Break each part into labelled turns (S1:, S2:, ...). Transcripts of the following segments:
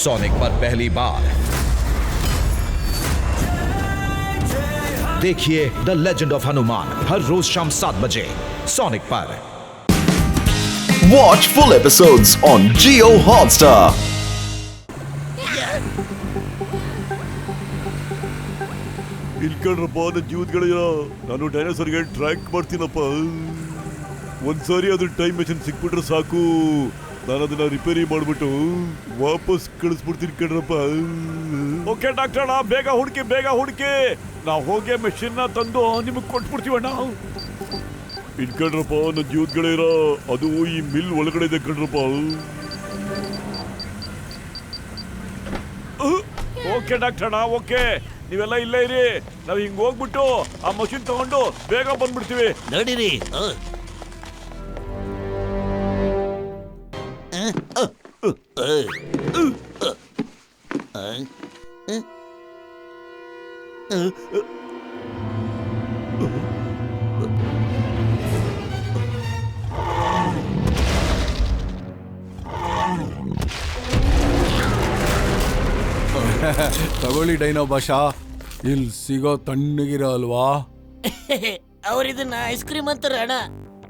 S1: Sonic पर पहली बार देखिए द लेजेंड ऑफ हनुमान हर रोज शाम 7 बजे सोनिक पर।
S2: Watch full episodes on Jio Hotstar.
S3: ಇಲ್ಕಂಡ್ರಪ್ಪ ನನ್ನ ಜೀವದಗಳಿರೋ ನಾನು ಡೈನೋಸರ್ಗೆ ಟ್ರ್ಯಾಕ್ ಮಾಡ್ತೀನಪ್ಪ. ಒಂದ್ಸಾರಿ ಅದ್ರ ಟೈಮ್ ಮೆಷಿನ್ ಸಿಕ್ಬಿಟ್ರೆ ಸಾಕು, ನಾನು ಅದನ್ನ ರಿಪೇರಿ ಮಾಡ್ಬಿಟ್ಟು ವಾಪಸ್ ಕಳಿಸ್ಬಿಡ್ತೀನಿ ಕಣ್ರಪ್ಪ. ಓಕೆ ಡಾಕ್ಟರ್, ಬೇಗ ಹುಡುಕಿ ನಾವು ಹೋಗಿ ಮೆಷಿನ್ ತಂದು ನಿಮಗೆ ಕೊಟ್ಬಿಡ್ತೀವಣ್ಣ. ಇಲ್ಕಂಡ್ರಪ್ಪ ನನ್ನ ಜೀವದಗಳಿರೋ ಅದು ಈ ಮಿಲ್ ಒಳಗಡೆ ಇದೆ ಕಣ್ರಪ್ಪ. ಓಕೆ ಡಾಕ್ಟರ್, ಓಕೆ ನೀವೆಲ್ಲ ಇಲ್ಲೇ ಇರಿ, ನಾವು ಹಿಂಗ್ ಹೋಗ್ಬಿಟ್ಟು ಆ ಮಷಿನ್ ತಗೊಂಡು ಬೇಗ ಬಂದ್ಬಿಡ್ತೀವಿ.
S4: ನಡೀರಿ.
S5: ತಗೊಳ್ಳಿ ಡೈನೋ ಭಾಷಾ, ಇಲ್ಲಿ ಸಿಗೋ ತಣ್ಣಗಿರೋ ಅಲ್ವಾ.
S4: ಅವ್ರಿದನ್ನ ಐಸ್ ಕ್ರೀಮ್ ಅಂತಾರ ಅಣ್ಣ,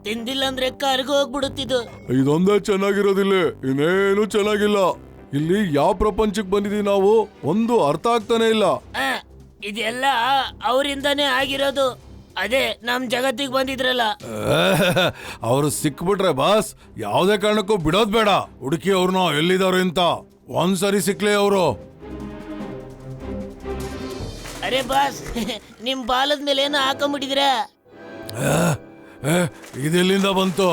S4: ತಿಂದಿಲ್ಲ ಅಂದ್ರೆ ಕರ್ಗ ಹೋಗ್ಬಿಡುತ್ತಿದ್ದು.
S5: ಇದೊಂದೇ ಚೆನ್ನಾಗಿರೋದಿಲ್ಲ, ಇನ್ನೇನು ಚೆನ್ನಾಗಿಲ್ಲ. ಇಲ್ಲಿ ಯಾವ ಪ್ರಪಂಚಕ್ಕೆ ಬಂದಿದೀವಿ ನಾವು ಒಂದು ಅರ್ಥ ಆಗ್ತಾನೆ ಇಲ್ಲ.
S4: ಇದೆಲ್ಲ ಅವರಿಂದಾನೇ ಆಗಿರೋದು. ಅದೇ ನಮ್ ಜಗತ್ತಿಗೆ ಬಂದಿದ್ರಲ್ಲ.
S5: ಅವ್ರು ಸಿಕ್ಬಿಟ್ರೆ ಬಾಸ್ ಯಾವ್ದೇ ಕಾರಣಕ್ಕೂ ಬಿಡೋದ್ ಬೇಡ. ಹುಡುಕಿ ಅವ್ರನ್ನ ಎಲ್ಲಿದಾರು ಅಂತ. ಒಂದ್ಸರಿ ಸಿಕ್ಲಿ ಅವರು.
S4: ಅರೆ ಬಾಸ್, ನಿಮ್ ಬಾಲದ ಮೇಲೆ ಏನೋ ಹಾಕೊಂಡ್ಬಿಟ್ಟಿದ್ರ.
S5: ಇದೆಲ್ಲಿಂದ ಬಂತು?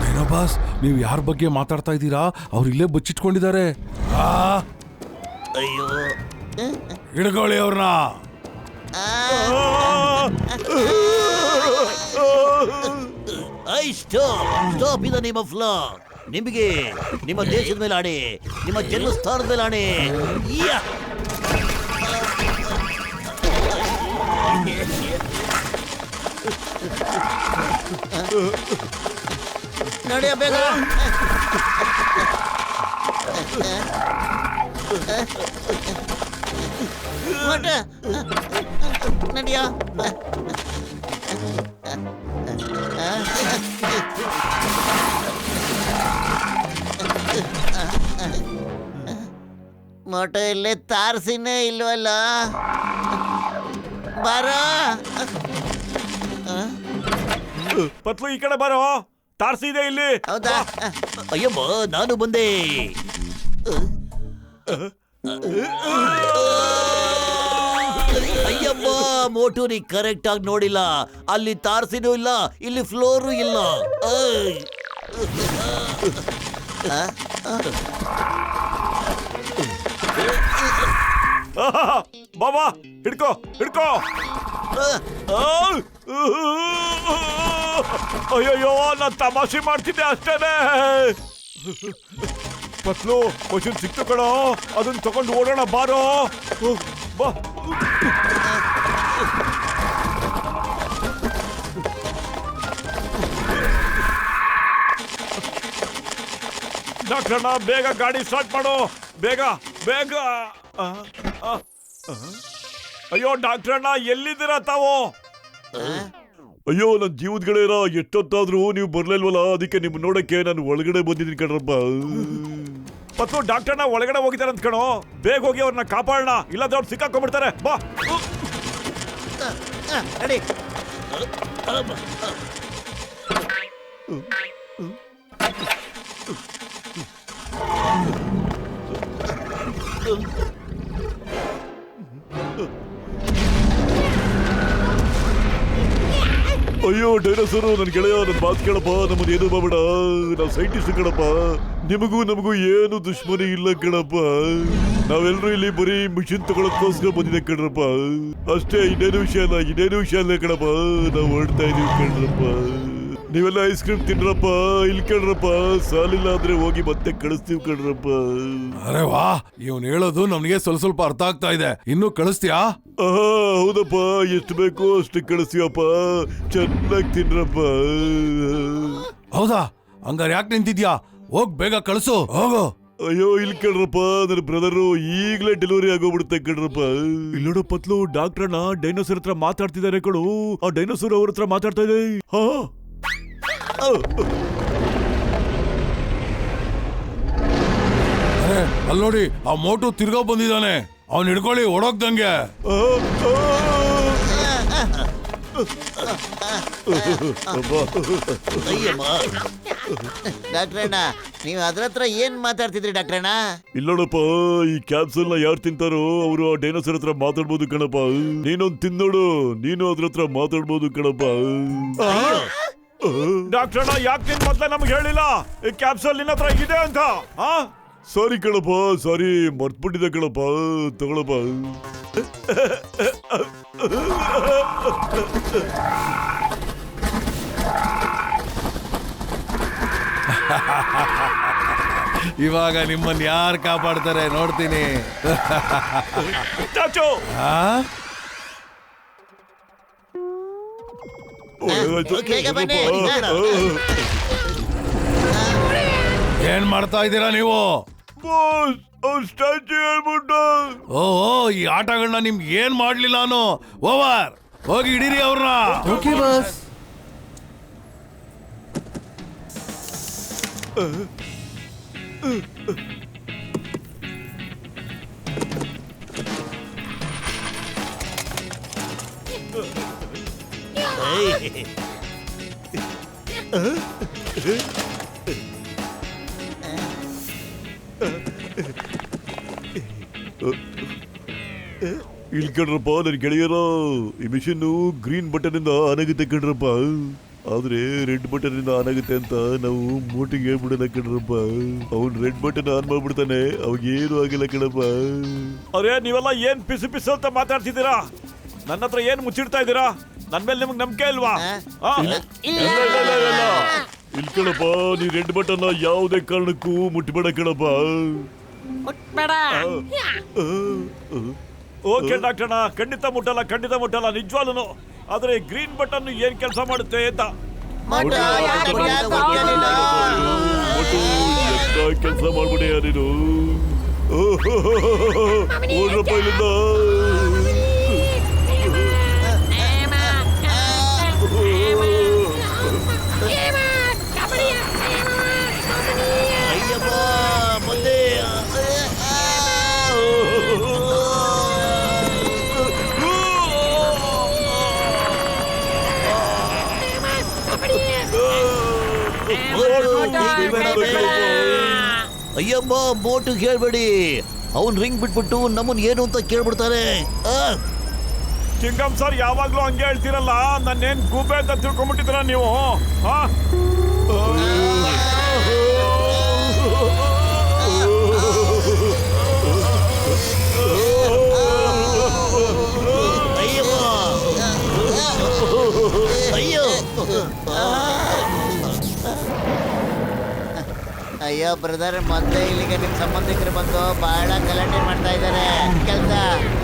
S5: ಏನೋ ಬಾಸ್, ನೀವು ಯಾರ ಬಗ್ಗೆ ಮಾತಾಡ್ತಾ ಇದ್ದೀರಾ? ಅವ್ರು ಇಲ್ಲೇ ಬಚ್ಚಿಟ್ಕೊಂಡಿದ್ದಾರೆ.
S4: ಅಯ್ಯೋ,
S5: ಹಿಡ್ಕೊಳ್ಳಿ ಅವ್ರನ್ನ.
S4: ಸ್ಟಾಪ್ ಇದ ನೇಮ್ ಆಫ್ ಲಾ. ನಿಮಗೆ ನಿಮ್ಮ ದೇಶದ ಮೇಲೆ ಆಣೆ, ನಿಮ್ಮ ಜನ್ಮಸ್ಥಾನದ ಮೇಲೆ ಆಣೆ. ನಡೆಯ ಬೇಗ. ನಡಿಯ. ಮೋಟ ಇಲ್ಲೇ ತಾರ್ಸಿನೇ ಇಲ್ವಲ್ಲ. ಬಾರೋ
S3: ಪತ್ಲು, ಈ ಕಡೆ ಬರೋ, ತಾರ್ಸಿ ಇದೆ ಇಲ್ಲಿ.
S4: ಹೌದಾ? ಅಯ್ಯಮ್ಮ, ನಾನು ಬಂದೆ. ಅಯ್ಯಮ್ಮ, ಮೋಟು ನೀ ಕರೆಕ್ಟ್ ಆಗಿ ನೋಡಿಲ್ಲ. ಅಲ್ಲಿ ತಾರ್ಸಿನೂ ಇಲ್ಲ, ಇಲ್ಲಿ ಫ್ಲೋರು ಇಲ್ಲ.
S3: ಬಾಬಾ ಹಿಡ್ಕೋ. ಅಯ್ಯಯ್ಯೋ, ನಾನು ತಮಾಷೆ ಮಾಡ್ತಿದ್ದೆ ಅಷ್ಟೇನೆ. ಪತ್ಲು, ಮಷಿನ್ ಸಿಕ್ತು ಕಣೋ, ಅದನ್ನ ತಗೊಂಡು ಓಡೋಣ ಬಾರೋ. ಬಾ. ಡಾಕ್ಟರ್ನ ಬೇಗ ಗಾಡಿ ಸ್ಟಾರ್ಟ್ ಮಾಡು, ಬೇಗ. ಅಯ್ಯೋ ಡಾಕ್ಟರ್ನ, ಎಲ್ಲಿದ್ದೀರಾ ತಾವು? ಅಯ್ಯೋ ನನ್ನ ಜೀವದಗಳಿರ, ಎಷ್ಟೊತ್ತಾದ್ರೂ ನೀವು ಬರ್ಲಿಲ್ವಲ್ಲ, ಅದಕ್ಕೆ ನಿಮ್ ನೋಡಕ್ಕೆ ನಾನು ಒಳಗಡೆ ಬಂದಿದ್ದೀನಿ ಕಣ್ರಪ್ಪ. ಪತ್ತು, ಡಾಕ್ಟರ್ನ ಒಳಗಡೆ ಹೋಗಿದ್ದಾರೆ ಅಂತ ಕಣೋ, ಬೇಗ ಹೋಗಿ ಅವ್ರನ್ನ ಕಾಪಾಡೋಣ, ಇಲ್ಲಾಂದ್ರೆ ಅವ್ರು ಸಿಕ್ಕಾಕೊಂಡ್ಬಿಡ್ತಾರೆ. ಬಾ. ಅಯ್ಯೋ ಡೈನೋಸರು, ನನ್ನ ಗೆಳೆಯ, ನನ್ನ ಮಾತು ಕೇಳಪ್ಪ, ನಮ್ಮದು ಏನು ಮಾಡಬೇಡ, ನಾವು ಸೈಂಟಿಸ್ಟ್ ಕಣಪ್ಪ, ನಿಮಗೂ ನಮಗೂ ಏನು ದುಶ್ಮನಿ ಇಲ್ಲ ಕಣಪ್ಪ. ನಾವೆಲ್ಲರೂ ಇಲ್ಲಿ ಬರೀ ಮಿಷಿನ್ ತಗೊಳಕ್ಕೋಸ್ಕರ ಬಂದಿದೆ ಕಣ್ರಪ್ಪ, ಅಷ್ಟೇ. ಇನ್ನೇನು ವಿಷಯ ಇಲ್ಲ ಕಣಪ್ಪ, ನಾವು ಹೊರಡ್ತಾ ಇದೀವಿ ಕಣ್ರಪ್ಪ. ನೀವೆಲ್ಲ ಐಸ್ ಕ್ರೀಮ್ ತಿನ್ರಪ್ಪ. ಇಲ್ಲಿ ಕೇಳ್ರಪ್ಪ, ಸಾಲಿಲ್ಲ ಅಂದ್ರೆ ಹೋಗಿ ಮತ್ತೆ ಕಳಿಸ್ತೀವಿ ಕಣ್ರಪ್ಪ.
S5: ಅರೆ ವಾ, ಇವನ್ ಹೇಳೋದು ನಮ್ಗೆ ಸ್ವಲ್ಪ ಅರ್ಥ ಆಗ್ತಾ ಇದೆ. ಇನ್ನು ಕಳಿಸ್ತೀಯಾ?
S3: ಹೌದಪ್ಪ, ಎಷ್ಟು ಬೇಕೋ ಅಷ್ಟು ಕಳಿಸ್ತೀವಪ್ಪ. ಚೆನ್ನಾಗಿ ತಿನ್ರಪ್ಪ.
S5: ಹೌದಾ? ಹಂಗಾರೆ ಯಾಕೆ ನಿಂತಿದ್ಯಾ? ಹೋಗ್ ಬೇಗ ಕಳಿಸು, ಹೋಗು.
S3: ಅಯ್ಯೋ ಇಲ್ಲಿ ಕೇಳ್ರಪ್ಪ, ನನ್ನ ಬ್ರದರು ಈಗಲೇ ಡೆಲಿವರಿ ಆಗೋಗ್ಬಿಡುತ್ತೆ ಕಣ್ರಪ್ಪ. ಇಲ್ಲಿ ನೋಡು ಪತ್ಲು, ಡಾಕ್ಟ್ರಣ್ಣ ಡೈನೋಸರ್ ಹತ್ರ ಮಾತಾಡ್ತಿದ್ದಾರೆ ಕಣು. ಆ ಡೈನೋಸರ್ ಅವ್ರ ಹತ್ರ ಮಾತಾಡ್ತಾ ಇದೆ.
S5: ಅಲ್ಲಿ ನೋಡಿ, ಆ ಮೋಟು ತಿರ್ಗಾ ಬಂದಿದ್ದಾನೆ. ಅವ್ನ್ ಹಿಡ್ಕೊಳ್ಳಿ, ಓಡೋಗ್ದಂಗೆ.
S4: ಡಾಕ್ಟ್ರಣ್ಣ, ನೀವು ಅದ್ರ ಹತ್ರ ಏನ್ ಮಾತಾಡ್ತಿದ್ರಿ ಡಾಕ್ಟ್ರಣ್ಣ?
S3: ಇಲ್ಲ ನೋಡಪ್ಪ, ಈ ಕ್ಯಾಪ್ಸೂಲ್ ನ ಯಾರು ತಿಂತಾರೋ ಅವರು ಆ ಡೈನೋಸರ್ ಹತ್ರ ಮಾತಾಡ್ಬೋದು ಕಣಪ್ಪ. ನೀನೊಂದ್ ತಿನ್ನೋಡು, ನೀನು ಅದ್ರ ಹತ್ರ ಮಾತಾಡ್ಬೋದು ಕಣಪ್ಪ.
S6: ಡಾಕ್ಟರ್ ಯಾಕೆ ನಿನ್ ಮೊದ್ಲೇ ನಮ್ಗೆ ಹೇಳಿಲ್ಲ ಈ ಕ್ಯಾಪ್ಸೂಲ್ ನಿನ್ನ ಹತ್ರ ಇದೆ ಅಂತ?
S3: ಸಾರಿ ಕಣಪ್ಪ, ಸಾರಿ, ಮರ್ತ್ಬಿಟ್ಟಿದೆ ಕಣಪ್ಪ. ತಗೊಳಪ್ಪ.
S5: ಇವಾಗ ನಿಮ್ಮನ್ನ ಯಾರು ಕಾಪಾಡ್ತಾರೆ ನೋಡ್ತೀನಿ.
S6: ಚಾಚು,
S5: ಏನ್ ಮಾಡ್ತಾ ಇದ್ದೀರಾ ನೀವು?
S3: ಸ್ಟ್ಯಾಚ್ಯೂ ಹೇಳ್ಬಿಟ್ಟು.
S5: ಓಹೋ, ಈ ಆಟಗಳನ್ನ ನಿಮ್ಗೆ ಏನ್ ಮಾಡ್ಲಿಲ್ಲ ನಾನು. ಓವರ್, ಹೋಗಿ ಹಿಡೀರಿ ಅವ್ರನ್ನ. Okay boss.
S3: ಇಲ್ಲಿ ಕಣ್ರಪ್ಪ ನನ್ ಗೆಳೆಯರ, ಈ ಮಿಷನ್ ಗ್ರೀನ್ ಬಟನ್ ಇಂದ ಆನಾಗುತ್ತೆ ಕಣ್ರಪ್ಪ. ಆದ್ರೆ ರೆಡ್ ಬಟನ್ ಇಂದ ಆನಾಗುತ್ತೆ ಅಂತ ನಾವು ಮೋಟಿಗೆ ಹೇಳ್ಬಿಡಲ್ಲ ಕಣ್ರಪ್ಪ. ಅವ್ನ್ ರೆಡ್ ಬಟನ್ ಆನ್ ಮಾಡ್ಬಿಡ್ತಾನೆ, ಅವಾಗೇನು ಆಗಿಲ್ಲ ಕಣಪ್ಪ.
S6: ಅರೇ ನೀವೆಲ್ಲ ಏನ್ ಪಿಸು ಪಿಸು ಅಂತ ಮಾತಾಡ್ತಿದ್ದೀರಾ? ನನ್ನ ಹತ್ರ ಏನ್ ಮುಚ್ಚಿಡ್ತಾ ಇದ್ದೀರಾ? ನನ್ ಮೇಲೆ ನಿಮ್ಗೆ ನಂಬಿಕೆ ಇಲ್ವಾ?
S3: ಇಲ್ಲಿ ಕಣಪ್ಪ, ನೀ ರೆಡ್ ಬಟನ್ ಯಾವುದೇ ಕಾರಣಕ್ಕೂ ಮುಟ್ಬೇಡ ಕಣಪ್ಪ.
S6: ಓಕೆ ಡಾಕ್ಟರ್, ಖಂಡಿತ ಮುಟ್ಟಲ್ಲ, ಖಂಡಿತ ಮುಟ್ಟಲ್ಲ ನಿಜವಾಗ್ಲೂ. ಆದ್ರೆ ಗ್ರೀನ್ ಬಟನ್ ಏನ್ ಕೆಲಸ ಮಾಡುತ್ತೆ ಅಂತ
S3: ಕೆಲಸ ಮಾಡ್ಬಿಡಿ ನೀನು. ಓಡ್ರಪ್ಪ ಇಲ್ಲಿಂದ.
S4: ಅಯ್ಯಮ್ಮ, ಮೋಟು ಕೇಳ್ಬೇಡಿ. ಅವನ್ ರಿಂಗ್ ಬಿಟ್ಬಿಟ್ಟು ನಮ್ಮನ್ ಏನು ಅಂತ ಕೇಳ್ಬಿಡ್ತಾರೆ.
S6: ಚಿಂಗಮ್ ಸರ್ ಯಾವಾಗ್ಲೂ ಹಂಗೆ ಹೇಳ್ತಿರಲ್ಲ, ನನ್ನೇನ್ ಗೂಬೆ ಅಂತ ತಿಳ್ಕೊಂಡ್ಬಿಟ್ಟಿದ್ರ ನೀವು?
S4: ಅಯ್ಯೋ ಅಯ್ಯೋ ಬ್ರದರ್, ಮೊದಲೇ ಇಲ್ಲಿಗೆ ನಿಮ್ ಸಂಬಂಧಿಕರು ಬಂದು ಬಹಳ ಗಲಾಟೆ ಮಾಡ್ತಾ ಇದ್ದಾರೆ. ಕೆಲ್ಸ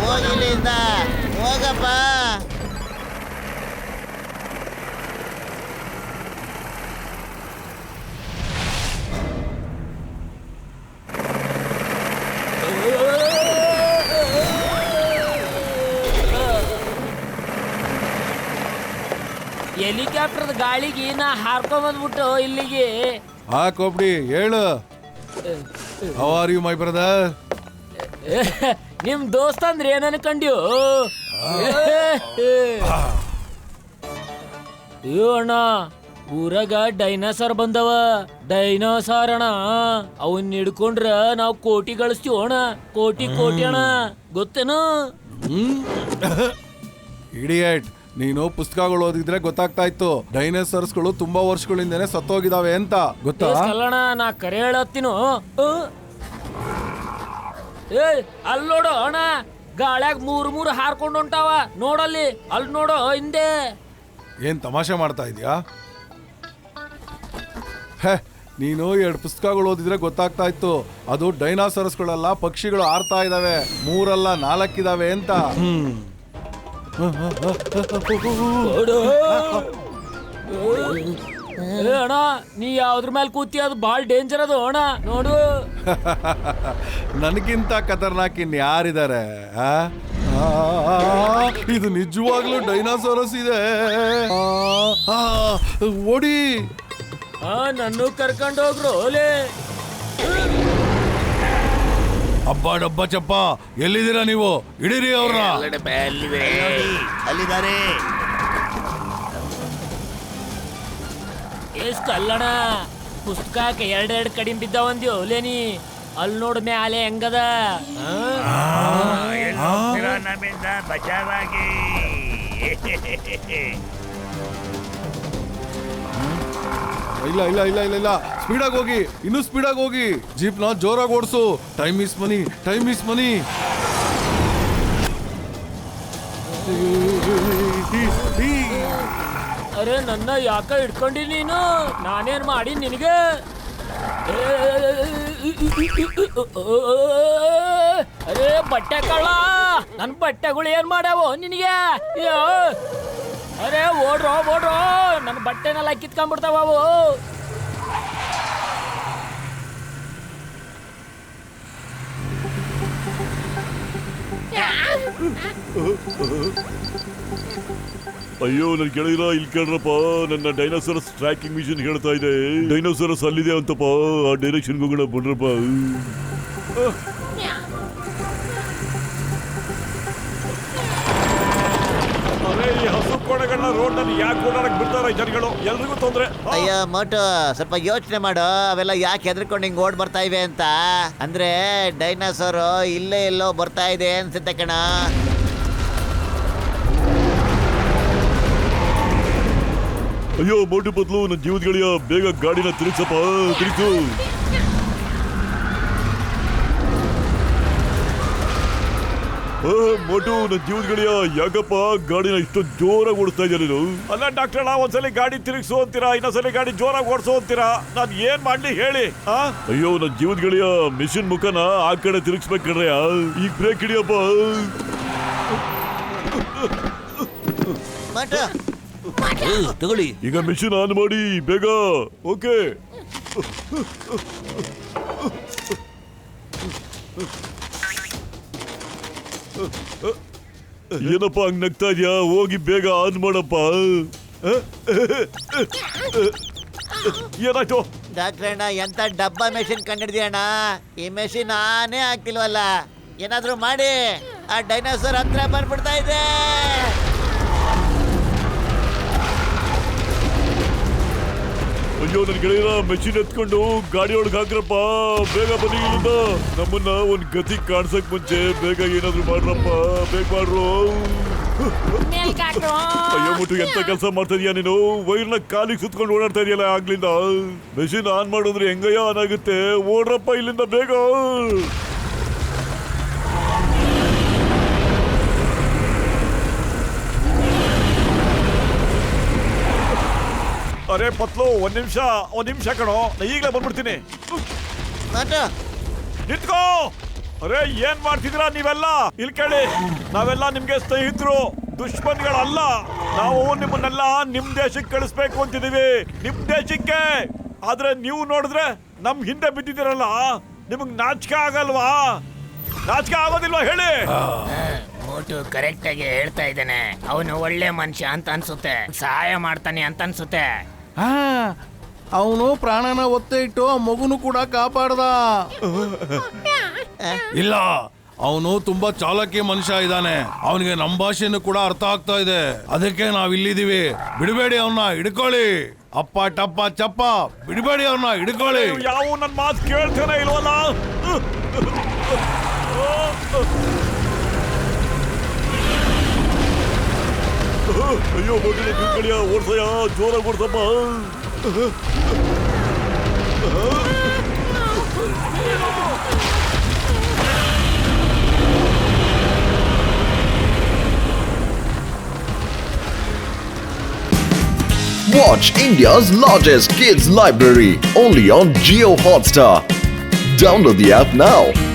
S4: ಹೋಗಿಲ್ಲಿಂದ ಹೋಗಪ್ಪ.
S7: ಹೆಲಿಕಾಪ್ಟರ್ ಗಾಳಿಗೆ ನಾ ಹಾರ್ಕೊಂಡ್ ಬಂದ್ಬಿಟ್ಟು ಇಲ್ಲಿಗೆ.
S5: ಹಾಕೋಬ್ಡಿ, ಹೇಳು. How are you my brother?
S7: ನಿಮ್ ದೋಸ್ತ ಅಂದ್ರೆ ಏನ್ ಅನ್ಕಂಡ್ಯೋ? ಅಯ್ಯೋ ಅಣ್ಣ, ಊರಾಗ ಡೈನೋಸಾರ್ ಬಂದವ. ಡೈನೋಸಾರ್ ಅಣ್ಣ, ಅವನ್ ಹಿಡ್ಕೊಂಡ್ರ ನಾವ್ ಕೋಟಿ ಗಳಿಸ್ತೀವಿ ಅಣ್ಣ. ಕೋಟಿ ಕೋಟಿ ಅಣ್ಣ, ಗೊತ್ತೇನು?
S5: ಇಡಿಯಟ್, ನೀನು ಪುಸ್ತಕಗಳು ಓದಿದ್ರೆ ಗೊತ್ತಾಗ್ತಾ ಇತ್ತು. ಡೈನೋಸಾರ್ಸ್ಗಳು ತುಂಬಾ ವರ್ಷಗಳಿಂದನೇ ಸತ್ತೋಗಿದಾವೆ ಅಂತ, ಗೊತ್ತಾ?
S7: ಅಲ್ಲಣ್ಣ, ನಾ ಕರೆ ಹೇಳತ್ತೀನು. ಏ ಅಲ್ಲಿ ನೋಡು ಅಣ್ಣ, ಗಾಳ್ಯಾಗ ಮೂರು ಹಾರ್ಕೊಂಡು ಹೊಂಟಾವ. ನೋಡಲ್ಲಿ, ಅಲ್ಲಿ ನೋಡು ಹಿಂದೆ.
S5: ಏನ್ ತಮಾಷೆ ಮಾಡ್ತಾ ಇದ್ಯಾ? ನೀನು 2 ಪುಸ್ತಕಗಳು ಓದಿದ್ರೆ ಗೊತ್ತಾಗ್ತಾ ಇತ್ತು. ಅದು ಡೈನಾಸರಸ್ಗಳೆಲ್ಲ ಪಕ್ಷಿಗಳು ಆಡ್ತಾ ಇದಾವೆ, 3 ಅಲ್ಲ 4 ಇದಾವೆ ಅಂತ.
S7: ಅಣ್ಣ ನೀ ಯಾವ್ದ್ರ ಮೇಲೆ ಕೂತಿ ಅದು ಬಹಳ ಡೇಂಜರ್ ಅದು ಅಣ್ಣ ನೋಡು.
S5: ನನಗಿಂತ ಖತರ್ನಾಕ್ ಇನ್ ಯಾರಿದ್ದಾರೆ? ಇದು ನಿಜವಾಗ್ಲೂ ಡೈನಾಸೋರಸ್ ಇದೆ. ಓಡಿ.
S7: ನನ್ನೂ ಕರ್ಕೊಂಡು ಹೋಗ್ರು ಓಲೆ.
S5: ಅಬ್ಬ ಡಬ್ಬ ಚಪ್ಪ, ಎಲ್ಲಿದ್ದೀರಾ ನೀವು? ಹಿಡೀರಿ ಅವ್ರನ್ನ.
S4: ಅಲ್ಲಿದ್ದಾರೆ.
S7: ಕಲ್ಲಣ ಪುಸ್ತಕಕ್ಕೆ 2 ಕಡಿಮೆ ಬಿದ್ದಾವಂದಿ ಓಲೇನಿ. ಅಲ್ಲಿ ನೋಡ್ ಮ್ಯಾಲೆ ಹೆಂಗದ.
S4: ನಮ್ಮಿಂದ ಬಚಾವಾಗಿ.
S5: ಇಲ್ಲ ಇಲ್ಲ ಇಲ್ಲ ಇಲ್ಲ ಇಲ್ಲ, ಸ್ಪೀಡಾಗಿ ಹೋಗಿ, ಇನ್ನೂ ಸ್ಪೀಡಾಗಿ ಹೋಗಿ. ಜೀಪ್ನ ಜೋರಾಗಿ ಓಡಿಸು. Time is money, time is money.
S7: ಅರೆ ನನ್ನ ಯಾಕ ಹಿಡ್ಕೊಂಡಿ ನೀನು? ನಾನೇನ್ ಮಾಡಿ ನಿನಗೆ? ಅರೆ ಬಟ್ಟೆ ಕಳ್ಳ, ನನ್ ಬಟ್ಟೆಗಳು ಏನ್ ಮಾಡ್ಯಾವೋ ನಿನಗೆ? ಅರೆ ಓಡ್ರೋ ಓಡ್ರೋ, ನನ್ನ ಬಟ್ಟೆನೆಲ್ಲ ಕಿತ್ಕೊಂಡ್ಬಿಡ್ತಾವ ಅವು.
S3: ಅಯ್ಯೋ ನನ್ ಗೆಳೆಯರ, ಇಲ್ಲಿ ಕೇಳ್ರಪ್ಪ. ನನ್ನ ಡೈನೋಸರಸ್ ಟ್ರ್ಯಾಕಿಂಗ್ ಮಿಷನ್ ಹೇಳ್ತಾ ಇದೆ, ಡೈನೋಸರಸ್ ಅಲ್ಲಿದೆ ಅಂತಪ್ಪ. ಆ ಡೈರೆಕ್ಷನ್ ಹೋಗೋಣ ಬನ್ರಪ್ಪ.
S6: ಅರೆ ಈ ಹಸು ಕೋಣೆಗಳನ್ನ ರೋಡ್ ನಲ್ಲಿ ಯಾಕೆ ಓಡಾಡಕ್ ಬಿಡ್ತಾರ ಜನಗಳು? ಎಲ್ರಿಗೂ ತೊಂದ್ರೆ.
S4: ಅಯ್ಯೋ ಮೋಟು, ಸ್ವಲ್ಪ ಯೋಚನೆ ಮಾಡು. ಅವೆಲ್ಲ ಯಾಕೆ ಹೆದರ್ಕೊಂಡು ಹಿಂಗ್ ಓಡ್ ಬರ್ತಾ ಇವೆ ಅಂತ. ಅಂದ್ರೆ ಡೈನಾಸೋರ್ ಇಲ್ಲೇ ಎಲ್ಲೋ ಬರ್ತಾ ಇದೆ ಅನ್ಸುತ್ತೆ ಕಣ.
S3: ಅಯ್ಯೋ ಮೋಟು ಬದ್ಲು, ನನ್ನ ಜೀವದ ಗೆಳೆಯ, ಬೇಗ ಗಾಡಿನ ತಿರುಗ್ಸಪ್ಪ, ತಿರುಗ್ಸು. ಮೋಟು, ನನ್ನ ಜೀವದ ಗೆಳೆಯ, ಯಾಕಪ್ಪ ಗಾಡಿನ ಇಷ್ಟೊಂದು ಜೋರಾಗಿ ಓಡಿಸ್ತಾ ಇದ್ಯಾ ನೀನು?
S6: ಅಲ್ಲ ಡಾಕ್ಟರ್, ಒಂದ್ಸಲಿ ಗಾಡಿ ತಿರುಗಿಸು ಅಂತೀರಾ, ಇನ್ನೊಂದ್ಸಲಿ ಗಾಡಿ ಜೋರಾಗಿ ಓಡಿಸು ಅಂತೀರಾ. ನಾನ್ ಏನ್ ಮಾಡ್ಲಿ ಹೇಳಿ?
S3: ಅಯ್ಯೋ ನನ್ನ ಜೀವದ ಗೆಳೆಯ, ಮಿಷಿನ್ ಮುಖನ ಆ ಕಡೆ ತಿರುಗಿಸ್ಬೇಕು ಕಣ್ರೆ. ಈಗ ಬ್ರೇಕ್ ಹಿಡಿಯಪ್ಪ.
S4: ಮೋಟು
S8: ತಗೊಳ್ಳಿ.
S3: ಈಗ ಮಿಷಿನ್ ಆನ್ ಮಾಡಿ ಬೇಗ. ಓಕೆ. ಏನಪ್ಪ ಹಂಗ್ ನಗ್ತಾ ಇದ್ಯಾ? ಹೋಗಿ ಬೇಗ ಆನ್ ಮಾಡಪ್ಪ.
S6: ಏನಾಯ್ತು?
S4: ಡಾಕ್ಟ್ರಣ್ಣ, ಎಂತ ಡಬ್ಬಾ ಮೆಷಿನ್ ಕಂಡಿದ್ಯಣ್ಣ. ಈ ಮೆಷಿನ್ ಆನೇ ಆಗ್ತಿಲ್ವಲ್ಲ. ಏನಾದ್ರೂ ಮಾಡಿ. ಆ ಡೈನೋಸರ್ ಹತ್ರ ಬಂದ್ಬಿಡ್ತಾ ಇದೆ.
S3: ಅಯ್ಯೋ ನನ್ನ ಗೆಳೆಯರ, ಮೆಷಿನ್ ಎತ್ಕೊಂಡು ಗಾಡಿ ಒಳಗೆ ಹಾಕ್ರಪ್ಪ. ಬೇಗ ಬನ್ನಿ ಇಲ್ಲಿಂದ. ನಮ್ಮನ್ನ ಒಂದ್ ಗತಿ ಕಾಡ್ಸಕ್ ಮುಂಚೆ ಬೇಗ ಏನಾದ್ರು ಮಾಡ್ರಪ್ಪ, ಬೇಗ ಮಾಡ್ರು. ಅಯ್ಯೋ ಮುಟ್ಟು, ಎಂತ ಕೆಲಸ ಮಾಡ್ತಾ ಇದೀಯ ನೀನು? ವೈರ್ನ ಕಾಲಿಗೆ ಸುತ್ಕೊಂಡು ಓಡಾಡ್ತಾ ಇದೆಯಲ್ಲ ಆಗ್ಲಿಂದ. ಮೆಷಿನ್ ಆನ್ ಮಾಡಿದ್ರೆ ಹೆಂಗಯ್ಯ ಆನ್ ಆಗುತ್ತೆ? ಓಡ್ರಪ್ಪ ಇಲ್ಲಿಂದ ಬೇಗ.
S6: ಅರೆ ಪತ್ಲು, ಒಂದ್ ನಿಮಿಷ ಕಣೋ, ಈಗಲೇ ಬಂದ್ಬಿಡ್ತೀನಿ. ನಿಂತ್ಕೋ. ಅರೆ ಏನ್ ಮಾಡ್ತಿದ್ದೀರಾ ನೀವೆಲ್ಲ? ಇಲ್ಲಿ ಕೇಳಿ, ನಾವೆಲ್ಲ ನಿಮ್ಗೆ ಸ್ನೇಹಿತರು, ದುಶ್ಮನ್ಗಳಲ್ಲ. ನಾವು ನಿಮ್ಮನ್ನೆಲ್ಲ ನಿಮ್ ದೇಶಕ್ಕೆ ಕಳಿಸ್ಬೇಕು ಅಂತಿದೀವಿ, ನಿಮ್ ದೇಶಕ್ಕೆ. ಆದ್ರೆ ನೀವು ನೋಡಿದ್ರೆ ನಮ್ ಹಿಂದೆ ಬಿದ್ದಿದ್ದೀರಲ್ಲ, ನಿಮಗ್ ನಾಚಿಕೆ ಆಗಲ್ವಾ? ನಾಚಿಕೆ ಆಗೋದಿಲ್ವಾ ಹೇಳಿ?
S7: ಮೋಟು ಕರೆಕ್ಟ್ ಆಗಿ ಹೇಳ್ತಾ ಇದ್ದಾನೆ. ಅವನು ಒಳ್ಳೆ ಮನುಷ್ಯ ಅಂತ ಅನ್ಸುತ್ತೆ, ಸಹಾಯ ಮಾಡ್ತಾನೆ ಅಂತ ಅನ್ಸುತ್ತೆ.
S5: ಅವನು ಪ್ರಾಣನ ಒತ್ತೆ ಇಟ್ಟು ಆ ಮಗುನು ಕೂಡ ಕಾಪಾಡ್ದ. ಇಲ್ಲ, ಅವನು ತುಂಬಾ ಚಾಲಾಕಿ ಮನುಷ್ಯ ಇದ್ದಾನೆ. ಅವನಿಗೆ ನಮ್ಮ ಭಾಷೆನೂ ಕೂಡ ಅರ್ಥ ಆಗ್ತಾ ಇದೆ. ಅದಕ್ಕೆ ನಾವ್ ಇಲ್ಲಿದೀವಿ. ಬಿಡಬೇಡಿ, ಅವನ್ನ ಹಿಡ್ಕೊಳ್ಳಿ. ಅಪ್ಪ ಟಪ್ಪ ಚಪ್ಪ, ಬಿಡಬೇಡಿ, ಅವನ್ನ ಹಿಡ್ಕೊಳ್ಳಿ.
S6: ಯಾವ ನನ್ ಮಾತು ಕೇಳ್ತಾನೆ ಇಲ್ವಲ್ಲ?
S3: ಅಯ್ಯೋ ಮಗನ ಕಿಂಕಳಿಯ, ಓಡ್ಸಯ್ಯ, ಜೋರಾಗಿ ಓಡ್ಸಪ್ಪ.
S2: Watch India's largest kids library only on Jio Hotstar. Download the app now.